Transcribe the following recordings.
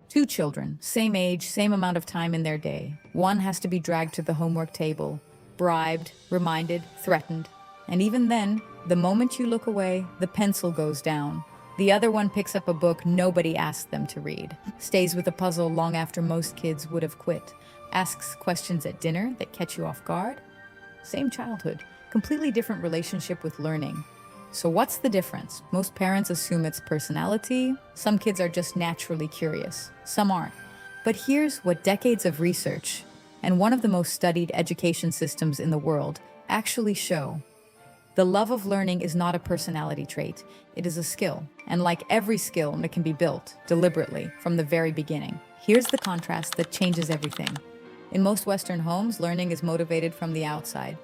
Two children, same age, same amount of time in their day. One has to be dragged to the homework table, bribed, reminded, threatened. And even then, the moment you look away, the pencil goes down. The other one picks up a book nobody asked them to read, stays with a puzzle long after most kids would have quit, asks questions at dinner that catch you off guard. Same childhood, completely different relationship with learning. So what's the difference? Most parents assume it's personality. Some kids are just naturally curious. Some aren't. But here's what decades of research and one of the most studied education systems in the world actually show. The love of learning is not a personality trait. It is a skill. And like every skill, it can be built deliberately from the very beginning. Here's the contrast that changes everything. In most Western homes, learning is motivated from the outside.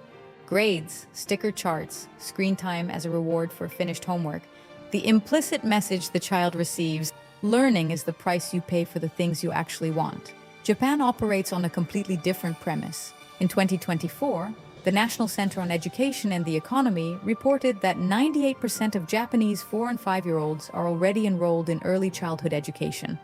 Grades, sticker charts, screen time as a reward for finished homework. The implicit message the child receives, learning is the price you pay for the things you actually want. Japan operates on a completely different premise. In 2024, the National Center on Education and the Economy reported that 98% of Japanese 4- and 5-year-olds are already enrolled in early childhood education,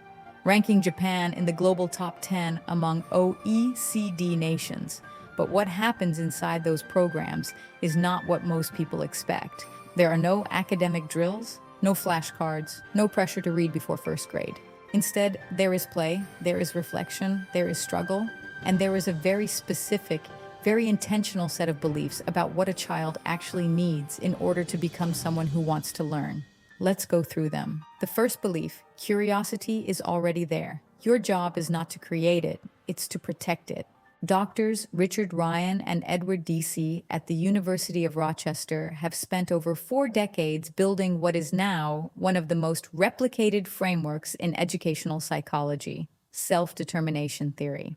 ranking Japan in the global top 10 among OECD nations. But what happens inside those programs is not what most people expect. There are no academic drills, no flashcards, no pressure to read before first grade. Instead, there is play, there is reflection, there is struggle, and there is a very specific, very intentional set of beliefs about what a child actually needs in order to become someone who wants to learn. Let's go through them. The first belief, curiosity is already there. Your job is not to create it, it's to protect it. Doctors Richard Ryan and Edward Deci at the University of Rochester have spent over 4 decades building what is now one of the most replicated frameworks in educational psychology, self-determination theory.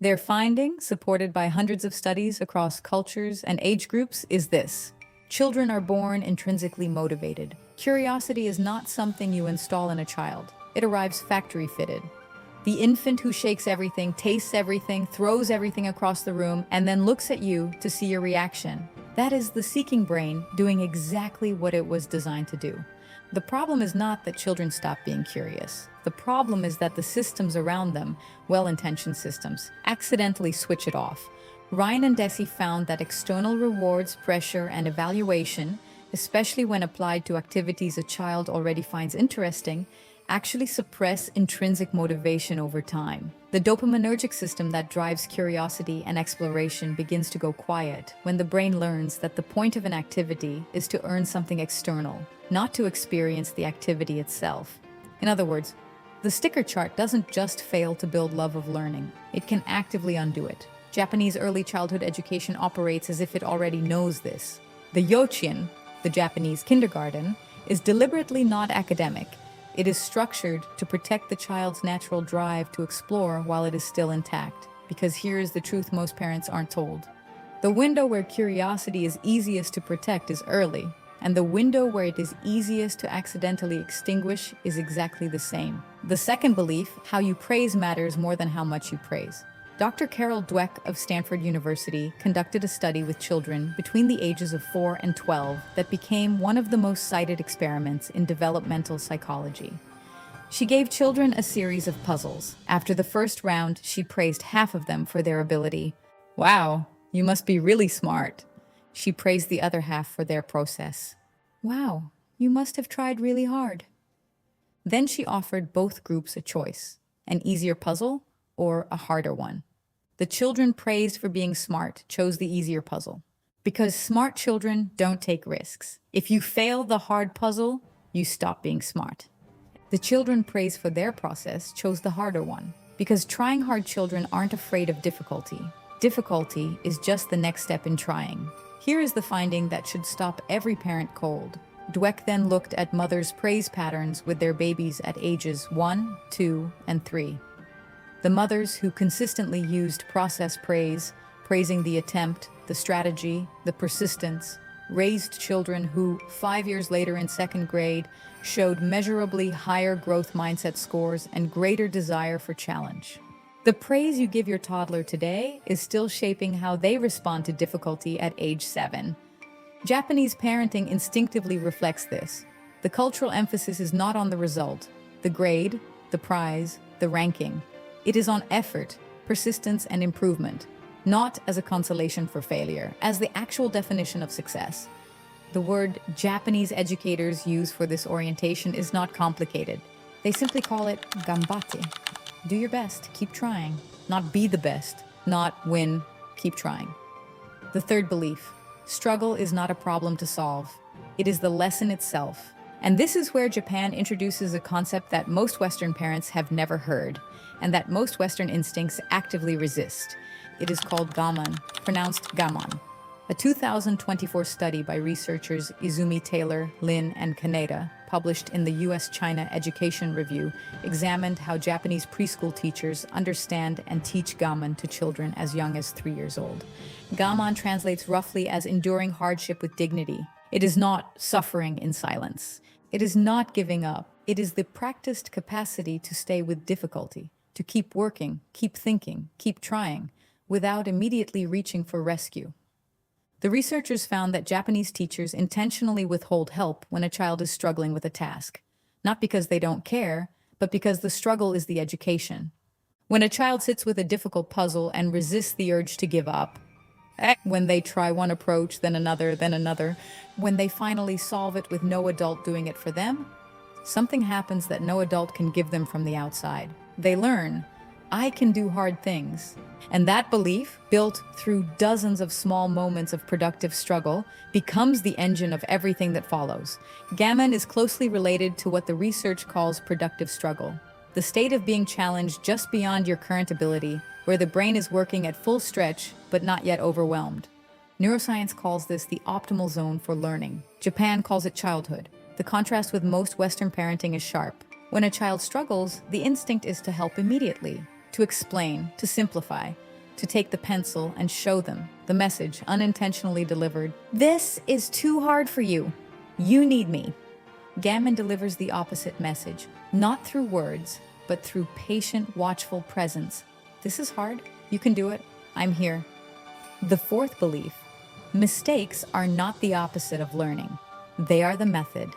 Their finding, supported by hundreds of studies across cultures and age groups, is this. Children are born intrinsically motivated. Curiosity is not something you install in a child. It arrives factory-fitted. The infant who shakes everything, tastes everything, throws everything across the room, and then looks at you to see your reaction. That is the seeking brain doing exactly what it was designed to do. The problem is not that children stop being curious. The problem is that the systems around them, well-intentioned systems, accidentally switch it off. Ryan and Deci found that external rewards, pressure, and evaluation, especially when applied to activities a child already finds interesting, actually suppress intrinsic motivation over time. The dopaminergic system that drives curiosity and exploration begins to go quiet when the brain learns that the point of an activity is to earn something external, not to experience the activity itself. In other words, the sticker chart doesn't just fail to build love of learning, it can actively undo it. Japanese early childhood education operates as if it already knows this. The yochien, the Japanese kindergarten, is deliberately not academic. It is structured to protect the child's natural drive to explore while it is still intact. Because here is the truth most parents aren't told. The window where curiosity is easiest to protect is early, and the window where it is easiest to accidentally extinguish is exactly the same. The second belief, how you praise matters more than how much you praise. Dr. Carol Dweck of Stanford University conducted a study with children between the ages of 4 and 12 that became one of the most cited experiments in developmental psychology. She gave children a series of puzzles. After the first round, she praised half of them for their ability. Wow, you must be really smart. She praised the other half for their process. Wow, you must have tried really hard. Then she offered both groups a choice, an easier puzzle or a harder one. The children praised for being smart chose the easier puzzle. Because smart children don't take risks. If you fail the hard puzzle, you stop being smart. The children praised for their process chose the harder one. Because trying hard children aren't afraid of difficulty. Difficulty is just the next step in trying. Here is the finding that should stop every parent cold. Dweck then looked at mothers' praise patterns with their babies at ages 1, 2, and 3. The mothers who consistently used process praise, praising the attempt, the strategy, the persistence, raised children who, 5 years later in second grade, showed measurably higher growth mindset scores and greater desire for challenge. The praise you give your toddler today is still shaping how they respond to difficulty at age 7. Japanese parenting instinctively reflects this. The cultural emphasis is not on the result, the grade, the prize, the ranking. It is on effort, persistence, and improvement, not as a consolation for failure, as the actual definition of success. The word Japanese educators use for this orientation is not complicated. They simply call it gambatte. Do your best, keep trying. Not be the best, not win, keep trying. The third belief: struggle is not a problem to solve. It is the lesson itself. And this is where Japan introduces a concept that most Western parents have never heard, and that most Western instincts actively resist. It is called gaman, pronounced gaman. A 2024 study by researchers Izumi Taylor, Lin, and Kaneda, published in the US-China Education Review, examined how Japanese preschool teachers understand and teach gaman to children as young as 3 years old. Gaman translates roughly as enduring hardship with dignity. It is not suffering in silence. It is not giving up. It is the practiced capacity to stay with difficulty, to keep working, keep thinking, keep trying, without immediately reaching for rescue. The researchers found that Japanese teachers intentionally withhold help when a child is struggling with a task, not because they don't care, but because the struggle is the education. When a child sits with a difficult puzzle and resists the urge to give up, when they try one approach, then another, when they finally solve it with no adult doing it for them, something happens that no adult can give them from the outside. They learn, I can do hard things. And that belief, built through dozens of small moments of productive struggle, becomes the engine of everything that follows. Gaman is closely related to what the research calls productive struggle, the state of being challenged just beyond your current ability, where the brain is working at full stretch but not yet overwhelmed. Neuroscience calls this the optimal zone for learning. Japan calls it childhood. The contrast with most Western parenting is sharp. When a child struggles, the instinct is to help immediately, to explain, to simplify, to take the pencil and show them the message unintentionally delivered. This is too hard for you. You need me. Gaman delivers the opposite message, not through words, but through patient, watchful presence. This is hard. You can do it. I'm here. The fourth belief: mistakes are not the opposite of learning. They are the method.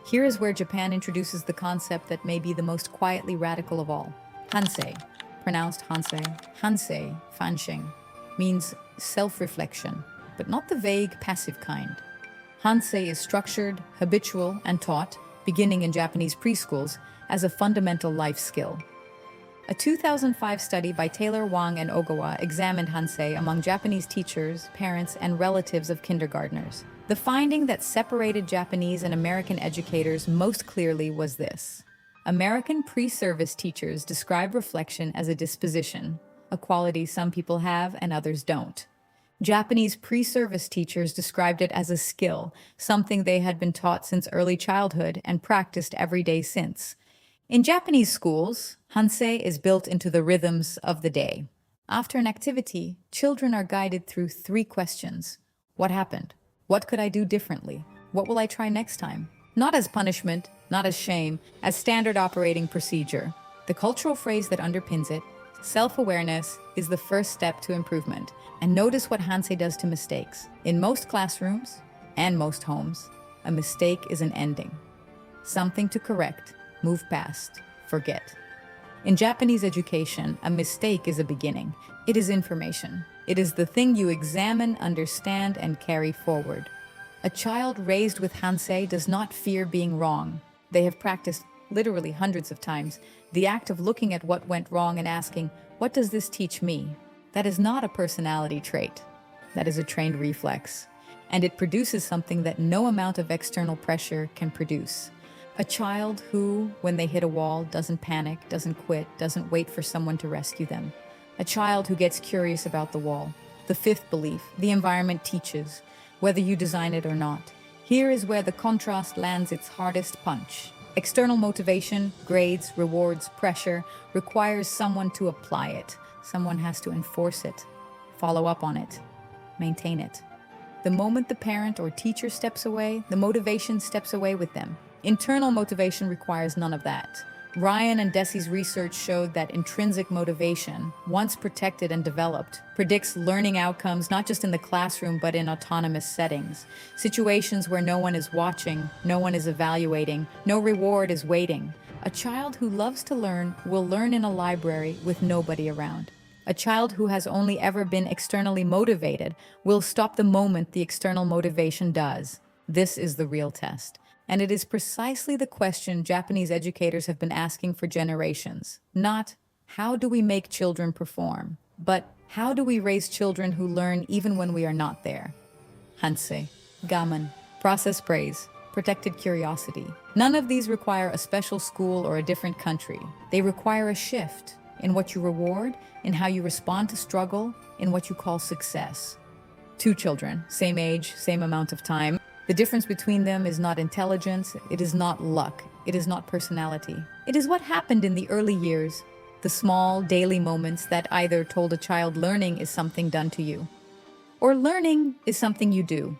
Here is where Japan introduces the concept that may be the most quietly radical of all: hansei. Pronounced hansei. Hansei, fansheng, means self-reflection, but not the vague, passive kind. Hansei is structured, habitual, and taught, beginning in Japanese preschools, as a fundamental life skill. A 2005 study by Taylor, Wang, and Ogawa examined hansei among Japanese teachers, parents, and relatives of kindergartners. The finding that separated Japanese and American educators most clearly was this: American pre-service teachers describe reflection as a disposition, a quality some people have and others don't. Japanese pre-service teachers described it as a skill, something they had been taught since early childhood and practiced every day since. In Japanese schools, hansei is built into the rhythms of the day. After an activity, children are guided through 3 questions. What happened? What could I do differently? What will I try next time? Not as punishment, not as shame, as standard operating procedure. The cultural phrase that underpins it, self-awareness, is the first step to improvement. And notice what hansei does to mistakes. In most classrooms, and most homes, a mistake is an ending. Something to correct, move past, forget. In Japanese education, a mistake is a beginning. It is information. It is the thing you examine, understand, and carry forward. A child raised with hansei does not fear being wrong. They have practiced, literally hundreds of times, the act of looking at what went wrong and asking, what does this teach me? That is not a personality trait. That is a trained reflex. And it produces something that no amount of external pressure can produce. A child who, when they hit a wall, doesn't panic, doesn't quit, doesn't wait for someone to rescue them. A child who gets curious about the wall. The fifth belief: the environment teaches, whether you design it or not. Here is where the contrast lands its hardest punch. External motivation, grades, rewards, pressure, requires someone to apply it. Someone has to enforce it, follow up on it, maintain it. The moment the parent or teacher steps away, the motivation steps away with them. Internal motivation requires none of that. Ryan and Deci's research showed that intrinsic motivation, once protected and developed, predicts learning outcomes not just in the classroom but in autonomous settings. Situations where no one is watching, no one is evaluating, no reward is waiting. A child who loves to learn will learn in a library with nobody around. A child who has only ever been externally motivated will stop the moment the external motivation does. This is the real test. And it is precisely the question Japanese educators have been asking for generations. Not, how do we make children perform? But, how do we raise children who learn even when we are not there? Hansei, gaman, process praise, protected curiosity. None of these require a special school or a different country. They require a shift in what you reward, in how you respond to struggle, in what you call success. Two children, same age, same amount of time. The difference between them is not intelligence, it is not luck, it is not personality. It is what happened in the early years, the small daily moments that either told a child learning is something done to you, or learning is something you do.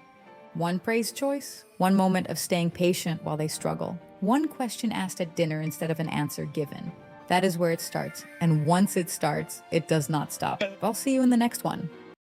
One praise choice, one moment of staying patient while they struggle, one question asked at dinner instead of an answer given. That is where it starts, and once it starts, it does not stop. I'll see you in the next one.